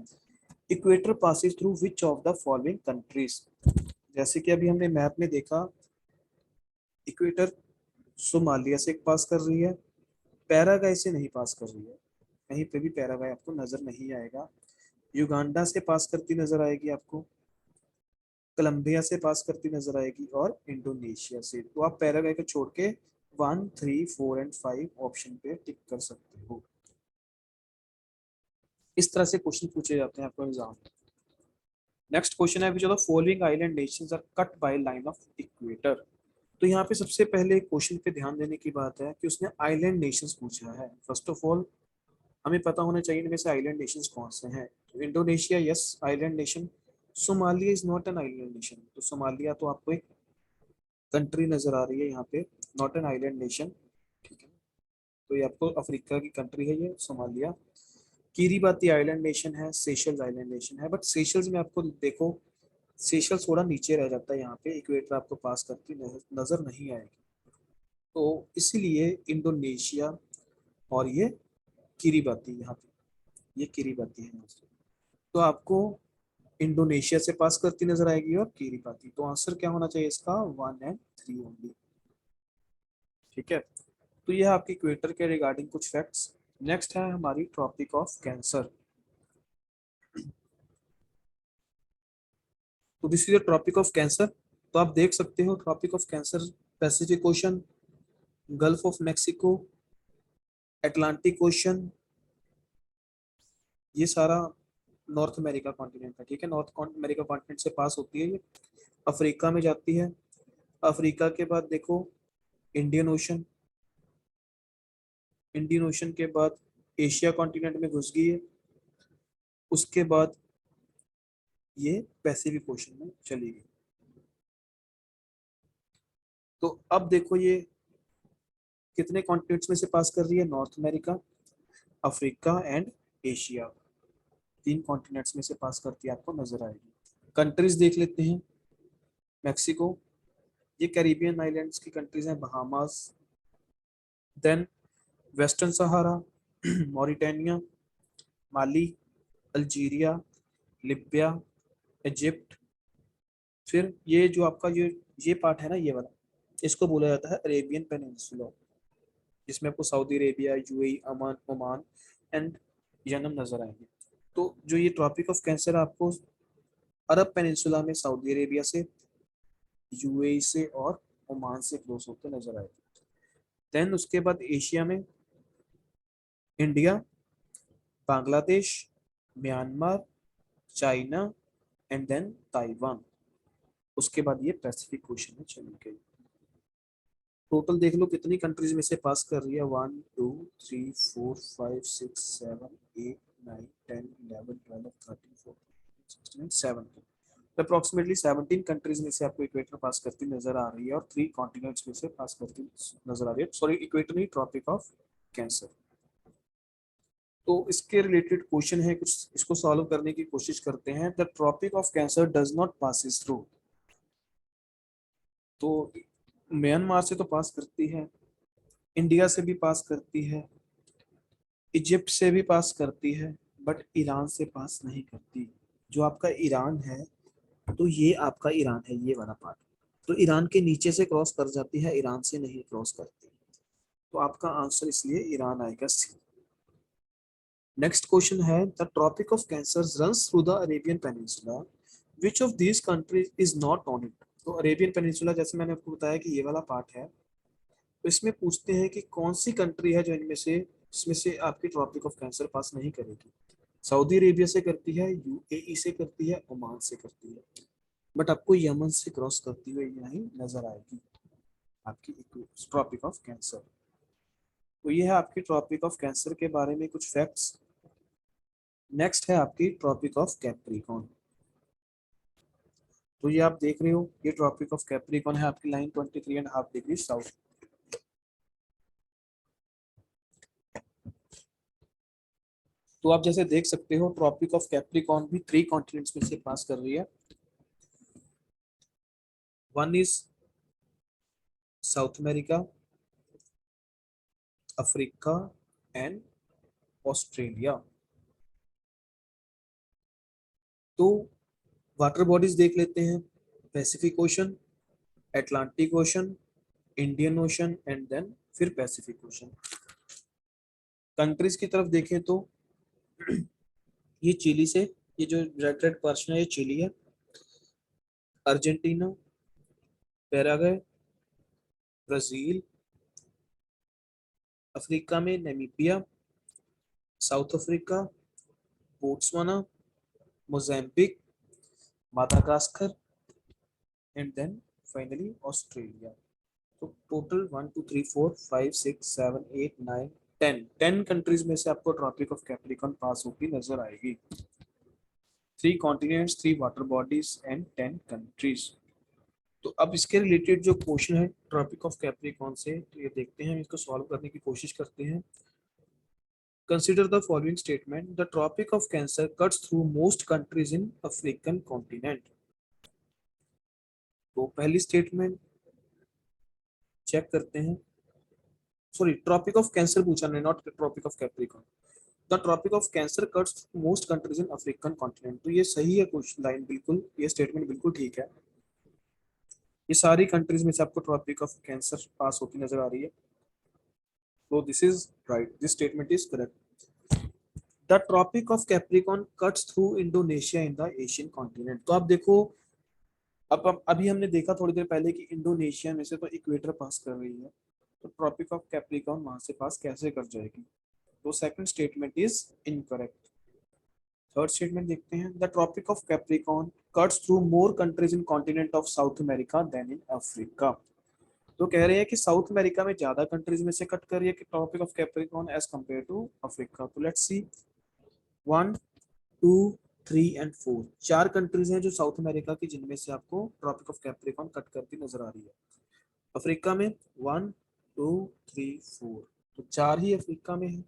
equator passes through which of the following countries. जैसे कि अभी हमने मैप में देखा, इक्वेटर सोमालिया से पास कर रही है, पैराग्वाय से नहीं पास कर रही है, कहीं पे भी पैराग्वाय आपको नजर नहीं आएगा। युगांडा से पास करती नजर आएगी आपको, कोलंबिया से पास करती नजर आएगी, और इंडोनेशिया से। तो आप पैराग्वाय को छोड़ के 1, 3, 4 एंड 5 ऑप्शन पे टिक कर सकते हो। इस तरह से क्वेश्चन पूछे जाते हैं आपको एग्जाम में। नेक्स्ट क्वेश्चन है, जो the following island nations are cut by line of equator. तो यहाँ पे सबसे पहले क्वेश्चन पे ध्यान देने की बात है कि उसने आइलैंड नेशंस पूछा है। फर्स्ट ऑफ ऑल हमें पता होना चाहिए इनमें से आइलैंड नेशंस कौन से हैं। तो Indonesia, yes island nation. Somalia is not an island nation. तो सोमालिया तो आपको एक कंट्री नजर आ रही है यहाँ पे, नॉट एन आइलैंड नेशन, ठीक है। तो ये आपको अफ्रीका की कंट्री है ये सोमालिया। किरीबाती आइलैंड नेशन है, सेशल्स आइलैंड नेशन है, बट सेशल्स में आपको देखो सेशल्स थोड़ा नीचे रह जाता है, यहाँ पे इक्वेटर आपको पास करती नजर नहीं आएगी। तो इसीलिए इंडोनेशिया और ये किरीबाती, यहाँ पे ये किरीबाती है। तो आपको इंडोनेशिया से पास करती नजर आएगी और किरीबाती। तो आंसर क्या होना चाहिए इसका 1 एंड 3 ओनली। ठीक है, तो यह आपकी इक्वेटर के रिगार्डिंग कुछ फैक्ट्स। नेक्स्ट है हमारी ट्रॉपिक ऑफ कैंसर। तो this is the Tropic of Cancer. तो आप देख सकते हो Tropic of Cancer Pacific Ocean, Gulf of Mexico, Atlantic Ocean, ये सारा नॉर्थ अमेरिका कॉन्टिनेंट है। ठीक है, नॉर्थ अमेरिका कॉन्टिनेंट से पास होती है ये, अफ्रीका में जाती है। अफ्रीका के बाद देखो इंडियन ओशन, इंडियन ओशन के बाद एशिया कॉन्टिनेंट में घुस गई है। उसके बाद ये पैसिफिक ओशन में चली गई। तो अब देखो ये कितने कॉन्टिनेंट्स में से पास कर रही है, north America, Africa and Asia, 3 continents में से पास करती है, आपको नजर आएगी। कंट्रीज देख लेते हैं। मैक्सिको, ये कैरिबियन आइलैंड्स की कंट्रीज हैं, बहामास, देन वेस्टर्न सहारा, मॉरिटानिया, माली, अल्जीरिया, लिबिया, इजिप्ट। फिर ये जो आपका ये पार्ट है ना, ये वाला, इसको बोला जाता है अरेबियन पेनिनसुला, जिसमें आपको Saudi Arabia, UAE, Aman, Oman and Yemen नजर आएंगे। तो जो ये ट्रॉपिक ऑफ कैंसर आपको अरब पेनिनसुला में सऊदी अरेबिया से, यूएई से और ओमान से क्लोज होते नजर आएगी। देन उसके बाद एशिया में India, Bangladesh, Myanmar, China and then Taiwan. उसके बाद ये पैसिफिक ओशन में चली गई। टोटल देख लो कितनी कंट्रीज में से पास कर रही है, 1 2 3 4 5 6 7 8 9 10 11 12 13 14 16 17। अप्रोक्सीमेटली 17 कंट्रीज में से आपको इक्वेटर पास करती नजर आ रही है और 3 कॉन्टिनेंट्स में से पास करती नजर आ रही है। सॉरी, इक्वेटर नहीं, ट्रॉपिक ऑफ कैंसर। तो इसके रिलेटेड क्वेश्चन है कुछ, इसको सॉल्व करने की कोशिश करते हैं। The Tropic of Cancer does not passes through. तो म्यांमार से तो पास करती है, इंडिया से भी पास करती है, इजिप्ट से भी पास करती है, बट ईरान से पास नहीं करती। जो आपका ईरान है, तो ये आपका ईरान है, ये वाला पार्ट, तो ईरान के नीचे से क्रॉस कर जाती है, ईरान से नहीं क्रॉस करती। तो आपका आंसर इसलिए ईरान आएगा, C. Next question is the Tropic of Cancer runs through the Arabian Peninsula, which of these countries is not on it. तो अरेबियन पेनिनसुला, जैसे मैंने आपको बताया कि ये वाला पार्ट है, तो इसमें पूछते हैं कि कौन सी कंट्री है जो इनमें से, इसमें से आपकी ट्रॉपिक ऑफ कैंसर पास नहीं करेगी। सऊदी अरेबिया से करती है, यूएई से करती है, ओमान से करती है, बट आपको यमन से क्रॉस करती हुई नहीं नजर आएगी आपकी ट्रॉपिक ऑफ कैंसर। तो ये है आपकी ट्रॉपिक ऑफ कैंसर के बारे में कुछ फैक्ट्स। नेक्स्ट है आपकी ट्रॉपिक ऑफ कैप्रिकॉर्न। तो ये आप देख रहे हो, ये ट्रॉपिक ऑफ कैप्रिकॉर्न है आपकी लाइन 23.5 डिग्री साउथ। तो आप जैसे देख सकते हो ट्रॉपिक ऑफ कैप्रिकॉर्न भी 3 कॉन्टिनेंट्स में से पास कर रही है। One is South America, Africa and Australia. तो वाटर बॉडीज देख लेते हैं। Pacific Ocean, Atlantic Ocean, Indian Ocean and then फिर पैसिफिक ओशन। कंट्रीज की तरफ देखें तो ये चिली से, ये जो रेड रेड पर्सन है ये चिली है, अर्जेंटीना, पैराग्वे, ब्राजील, अफ्रीका में Namibia, South Africa, Botswana, Mozambique, Madagascar and then finally Australia. तो टोटल 1 2 3 4 5 6 7 8 9 10 कंट्रीज में से आपको ट्रॉपिक ऑफ कैप्रिकॉर्न पास होती नजर आएगी। 3 continents, 3 water bodies and 10 countries. तो अब इसके रिलेटेड जो क्वेश्चन है ट्रॉपिक ऑफ कैप्रिकॉर्न से, तो ये देखते हैं, इसको सॉल्व करने की कोशिश करते हैं। Consider the following statement, the Tropic of cancer cuts through most countries in African continent. तो पहली स्टेटमेंट चेक करते हैं। सॉरी, ट्रॉपिक ऑफ कैंसर पूछा, not Tropic of Capricorn. The Tropic of cancer cuts most countries in African continent. तो ये सही है question line, बिल्कुल ये स्टेटमेंट बिल्कुल ठीक है। ये सारी कंट्रीज में से आपको ट्रॉपिक ऑफ कैंसर पास होती नजर आ रही है, तो this is right, this statement is correct. The Tropic of Capricorn cuts through Indonesia in the Asian continent. तो आप देखो, अब अभी हमने देखा थोड़ी देर पहले कि इंडोनेशिया में से तो इक्वेटर पास कर रही है, तो ट्रॉपिक ऑफ कैप्रिकॉर्न वहां से पास कैसे कर जाएगी? तो second statement is incorrect. Third statement देखते हैं, the Tropic of Capricorn cuts through more countries in continent of South America than in Africa. तो कह रहे हैं कि साउथ अमेरिका में ज्यादा कंट्रीज में से कट कर रही है कि Tropic of Capricorn as compare to Africa. तो लेट्स सी, 1, 2, 3 एंड 4, चार कंट्रीज हैं जो साउथ अमेरिका की जिनमें से आपको ट्रॉपिक ऑफ कैप्रिकॉर्न कट करती नजर आ रही है। अफ्रीका में 1, 2, 3, 4, तो चार ही अफ्रीका में है।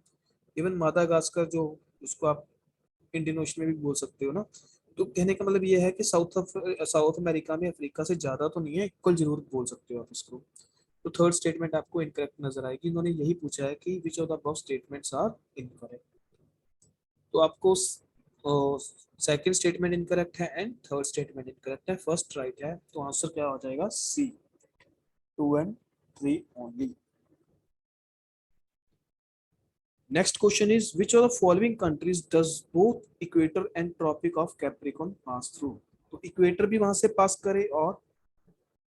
इवन मादागास्कर जो, उसको आप इंडियन ओशन में भी बोल सकते हो ना। तो कहने का मतलब ये है कि साउथ अमेरिका में अफ्रीका से ज्यादा तो नहीं है, इक्वल जरूर बोल सकते हो आप इसको। तो थर्ड स्टेटमेंट आपको इनकरेक्ट नजर आएगी। इन्होंने यही पूछा है कि which of the above statements are incorrect. तो आपको सेकंड स्टेटमेंट इनकरेक्ट है एंड थर्ड स्टेटमेंट इनकरेक्ट है, फर्स्ट राइट है। तो आंसर क्या हो जाएगा? C, 2 and 3 only. Next question is which of the following countries does both equator and Tropic of Capricorn pass through. तो इक्वेटर भी वहां से पास करे और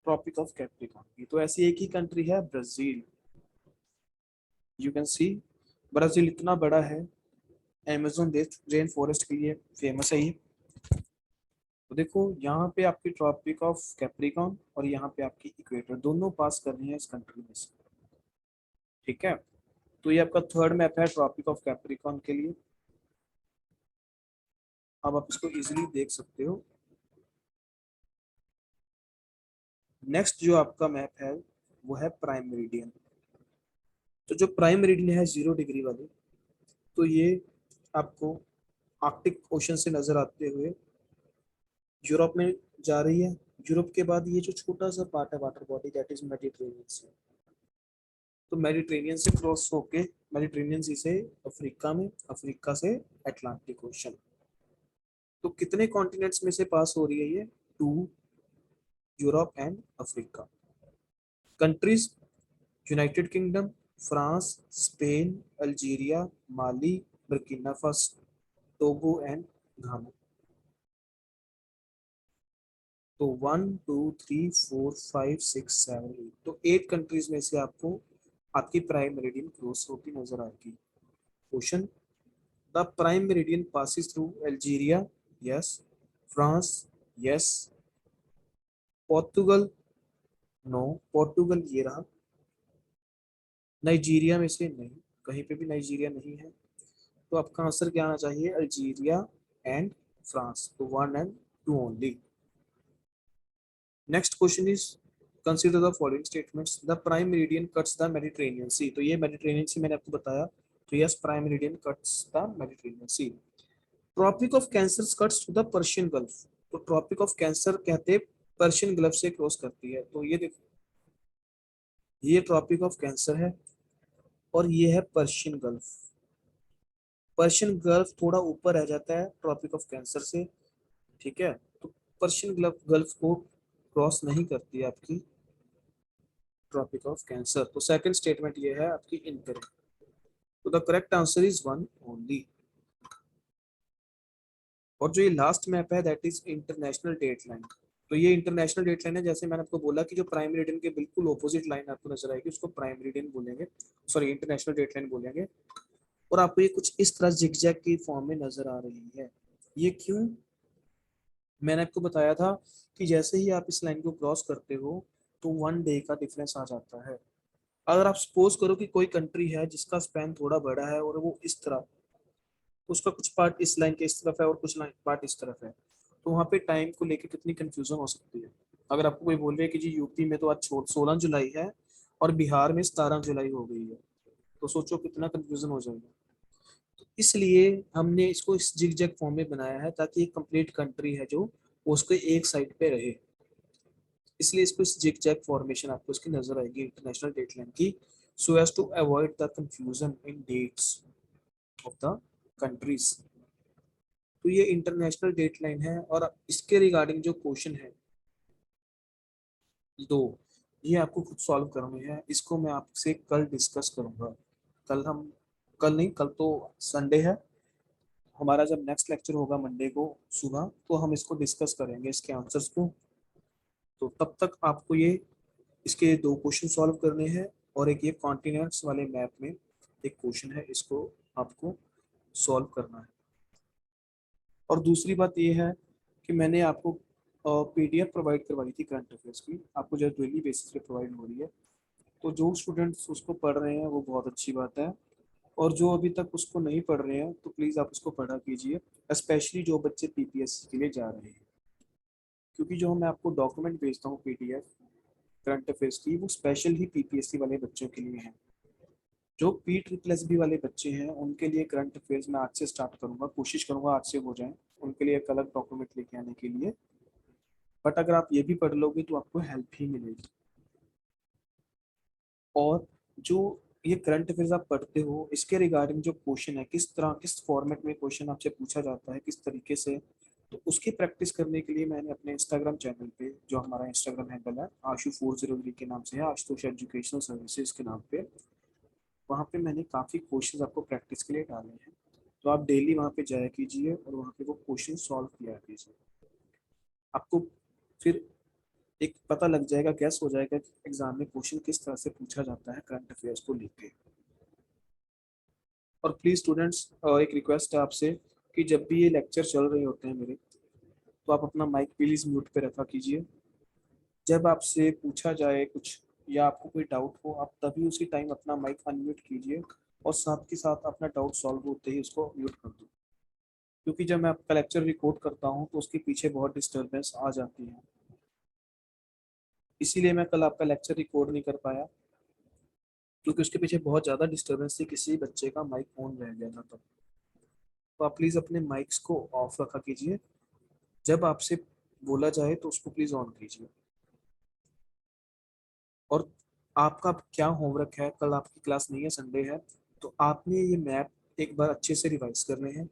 ट्रॉपिक ऑफ कैप्रिकॉर्न भी। तो ऐसी एक ही कंट्री है, Brazil. You can see, Brazil इतना बड़ा है, अमेज़न रेन फॉरेस्ट के लिए फेमस है ये। तो देखो यहाँ पे आपकी ट्रॉपिक ऑफ कैप्रिकॉर्न और यहाँ पे आपकी इक्वेटर दोनों पास करनी है इस कंट्री में से, ठीक है। तो ये आपका थर्ड मैप है ट्रॉपिक ऑफ कैप्रिकॉर्न के लिए। अब आप इसको इजीली देख सकते हो। नेक्स्ट जो आपका मैप है वो है प्राइम मेरिडियन। तो जो प्राइम मेरिडियन है 0 डिग्री वाली, तो ये आपको आर्कटिक ओशन से नजर आते हुए यूरोप में जा रही है। यूरोप के बाद ये जो छोटा सा पार्ट है water body, that is Mediterranean sea. तो मेडिटेरेनियन से क्रॉस होके मेडिटेरेनियन सी से अफ्रीका में, अफ्रीका से अटलांटिक ओशन। तो कितने कॉन्टिनेंट्स में से पास हो रही है ये? 2, Europe and Africa. Countries, United Kingdom, France, Spain, Algeria, Mali, Burkina Faso, Togo and Ghana. तो 1, 2, 3, 4, 5, 6, 7, 8, तो 8 कंट्रीज में से आपको आपकी प्राइम मेरिडियन क्रॉस होती नजर आएगी। Question, the prime meridian passes through Algeria, yes. France, yes. Portugal, no. Portugal ये रहा। नाइजीरिया में से नहीं, कहीं पे भी नाइजीरिया नहीं है। तो आपका आंसर क्या आना चाहिए? Algeria and France. तो 1 and 2 only. Next question is, consider the following statements, the prime meridian cuts the Mediterranean sea. तो ये मेडिटेरेनियन सी मैंने आपको बताया, तो yes, prime meridian cuts the Mediterranean sea. Tropic of cancer cuts to the Persian gulf. तो tropic of cancer कहते हैं Persian gulf से क्रॉस करती है। तो ये देखो, ये ट्रॉपिक ऑफ कैंसर है और ये है पर्शियन गल्फ। पर्शियन गल्फ थोड़ा ऊपर रह जाता है ट्रॉपिक ऑफ कैंसर से, ठीक है। तो पर्शियन गल्फ गल्फ को क्रॉस नहीं करती है आपकी ट्रॉपिक ऑफ कैंसर। तो सेकंड स्टेटमेंट ये है आपकी इनकरेक्ट। तो the correct answer is 1 only. और जो ये लास्ट मैप है that is International Date Line. तो ये इंटरनेशनल डेट लाइन है, जैसे मैंने आपको बोला कि जो प्राइम मेरिडियन के बिल्कुल ऑपोजिट लाइन आपको नजर आएगी उसको प्राइम मेरिडियन बोलेंगे, सॉरी इंटरनेशनल डेट लाइन बोलेंगे। और आपको ये कुछ इस तरह जिगजैग की फॉर्म में नजर आ रही है। ये क्यों? मैंने आपको बताया था कि जैसे ही आप इस लाइन को क्रॉस करते हो तो 1 डे का डिफरेंस आ जाता है। अगर आप सपोज करो कि कोई कंट्री है जिसका स्पैन थोड़ा बड़ा है और वो इस तरह, उसका कुछ पार्ट इस लाइन के इस तरफ है और कुछ लाइन पार्ट इस तरफ है, तो वहाँ पे टाइम को लेके कितनी कंफ्यूजन हो सकती है। अगर आपको कोई बोल रहे हैं कि जी यूपी में तो आज 16 जुलाई है और बिहार में 17 जुलाई हो गई है, तो सोचो कितना कंफ्यूजन हो जाएगा। तो इसलिए हमने इसको इस जिगजैग फॉर्म में बनाया है ताकि एक कंप्लीट कंट्री है जो उसको एक साइड पे रहे। इसलिए इसको इस जिगजैग फॉर्मेशन आपको इसकी नजर आएगी इंटरनेशनल डेट लाइन की, so as to avoid the confusion in dates of the countries. तो ये इंटरनेशनल डेटलाइन है और इसके रिगार्डिंग जो क्वेश्चन है दो, ये आपको खुद सॉल्व करने हैं। इसको मैं आपसे कल डिस्कस करूंगा। कल हम, कल नहीं, कल तो संडे है हमारा, जब नेक्स्ट लेक्चर होगा मंडे को सुबह, तो हम इसको डिस्कस करेंगे इसके आंसर्स को। तो तब तक आपको ये इसके दो क्वेश्चन सॉल्व करने हैं और एक ये कॉन्टिनेंट्स वाले मैप में एक क्वेश्चन है, इसको आपको सॉल्व करना है। और दूसरी बात ये है कि मैंने आपको पीडीएफ प्रोवाइड करवाई थी करंट अफेयर्स की, आपको जो डेली बेसिस पे प्रोवाइड हो रही है। तो जो स्टूडेंट्स उसको पढ़ रहे हैं वो बहुत अच्छी बात है, और जो अभी तक उसको नहीं पढ़ रहे हैं तो प्लीज़ आप उसको पढ़ा कीजिए, स्पेशली जो बच्चे पीपीएससी के लिए जा रहे हैं। क्योंकि जो मैं आपको डॉक्यूमेंट भेजता हूँ पीडीएफ करंट अफेयर्स की, वो स्पेशल ही पीपीएससी वाले बच्चों के लिए है। जो पी ट्रिपल एस बी वाले बच्चे हैं उनके लिए करंट अफेयर्स मैं आज से स्टार्ट करूंगा, कोशिश करूंगा आज से हो जाए उनके लिए एक अलग डॉक्यूमेंट लेके आने के लिए। बट अगर आप ये भी पढ़ लोगे तो आपको हेल्प ही मिलेगी। और जो ये करंट अफेयर्स आप पढ़ते हो, इसके रिगार्डिंग जो क्वेश्चन है, किस तरह किस फॉर्मेट में क्वेश्चन आपसे पूछा जाता है, किस तरीके से, तो उसकी प्रैक्टिस करने के लिए मैंने अपने इंस्टाग्राम चैनल पे, जो हमारा इंस्टाग्राम हैंडल है आशु403 के नाम से है, आशुतोष एजुकेशनल सर्विसेज के नाम पे, वहाँ पे मैंने काफ़ी क्वेश्चन आपको प्रैक्टिस के लिए डाले हैं। तो आप डेली वहाँ पे जाया कीजिए और वहाँ पे वो क्वेश्चन सॉल्व किया कीजिए। आपको फिर एक पता लग जाएगा, गैस हो जाएगा कि एग्जाम में क्वेश्चन किस तरह से पूछा जाता है करंट अफेयर्स को लेके। और प्लीज स्टूडेंट्स, एक रिक्वेस्ट है आपसे कि जब भी ये लेक्चर चल रहे होते हैं मेरे, तो आप अपना माइक प्लीज म्यूट पे रखा कीजिए। जब आपसे पूछा जाए कुछ या आपको कोई डाउट हो, आप तभी उसी टाइम अपना माइक अनम्यूट कीजिए और साथ के साथ अपना डाउट सॉल्व होते ही उसको म्यूट कर दो। क्योंकि जब मैं आपका लेक्चर रिकॉर्ड करता हूँ तो उसके पीछे बहुत डिस्टरबेंस आ जाती है, इसीलिए मैं कल आपका लेक्चर रिकॉर्ड नहीं कर पाया, क्योंकि उसके पीछे बहुत ज़्यादा डिस्टरबेंस थी, किसी बच्चे का माइक ऑन रह गया था तब। तो आप प्लीज़ अपने माइक्स को ऑफ रखा कीजिए, जब आपसे बोला जाए तो उसको प्लीज़ ऑन कीजिए। और आपका क्या होमवर्क है, कल आपकी क्लास नहीं है, संडे है, तो आपने ये मैप एक बार अच्छे से रिवाइज करने हैं।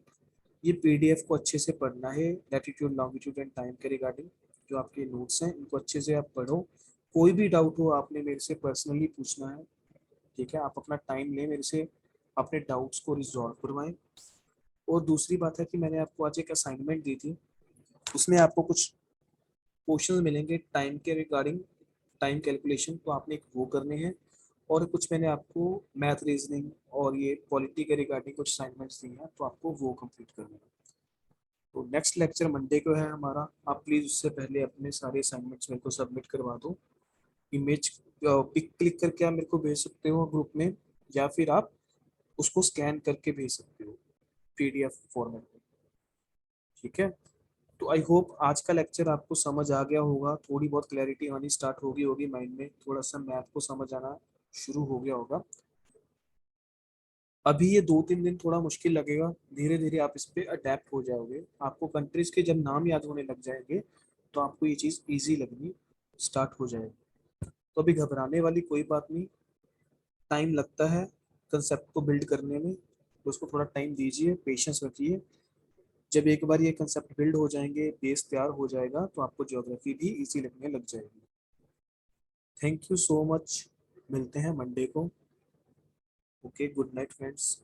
ये पीडीएफ को अच्छे से पढ़ना है, लैटिट्यूड लॉन्गिट्यूड एंड टाइम के रिगार्डिंग जो आपके नोट्स हैं इनको अच्छे से आप पढ़ो। कोई भी डाउट हो आपने मेरे से पर्सनली पूछना है, ठीक है? आप अपना टाइम लें, मेरे से अपने डाउट्स को रिजॉल्व करवाएं। और दूसरी बात है कि मैंने आपको आज एक असाइनमेंट दी थी, उसमें आपको कुछ क्वेश्चन मिलेंगे टाइम के रिगार्डिंग, टाइम कैलकुलेशन, तो आपने एक वो करने हैं। और कुछ मैंने आपको मैथ रीजनिंग और ये पॉलिटी के रिगार्डिंग कुछ असाइनमेंट्स दिए हैं, तो आपको वो कंप्लीट करने हैं। तो नेक्स्ट लेक्चर मंडे को है हमारा, आप प्लीज़ उससे पहले अपने सारे असाइनमेंट्स मेरे को सबमिट करवा दो। इमेज पिक क्लिक करके आप मेरे को भेज सकते हो ग्रुप में, या फिर आप उसको स्कैन करके भेज सकते हो पीडीएफ फॉर्मेट में, ठीक है? तो आई होप आज का लेक्चर आपको समझ आ गया होगा, थोड़ी बहुत क्लैरिटी आनी स्टार्ट होगी होगी माइंड में, थोड़ा सा मैथ को समझ आना शुरू हो गया होगा। अभी ये 2-3 दिन थोड़ा मुश्किल लगेगा, धीरे धीरे आप इस पे अडेप्ट हो जाओगे। आपको कंट्रीज के जब नाम याद होने लग जाएंगे तो आपको ये चीज़ ईजी लगनी स्टार्ट हो जाएगी। तो अभी घबराने वाली कोई बात नहीं, टाइम लगता है कंसेप्ट को बिल्ड करने में, तो उसको थोड़ा टाइम दीजिए, पेशेंस रखिए। जब एक बार ये कंसेप्ट बिल्ड हो जाएंगे, बेस तैयार हो जाएगा, तो आपको ज्योग्राफी भी इजी लगने लग जाएगी। थैंक यू सो मच, मिलते हैं मंडे को। Okay, good night friends.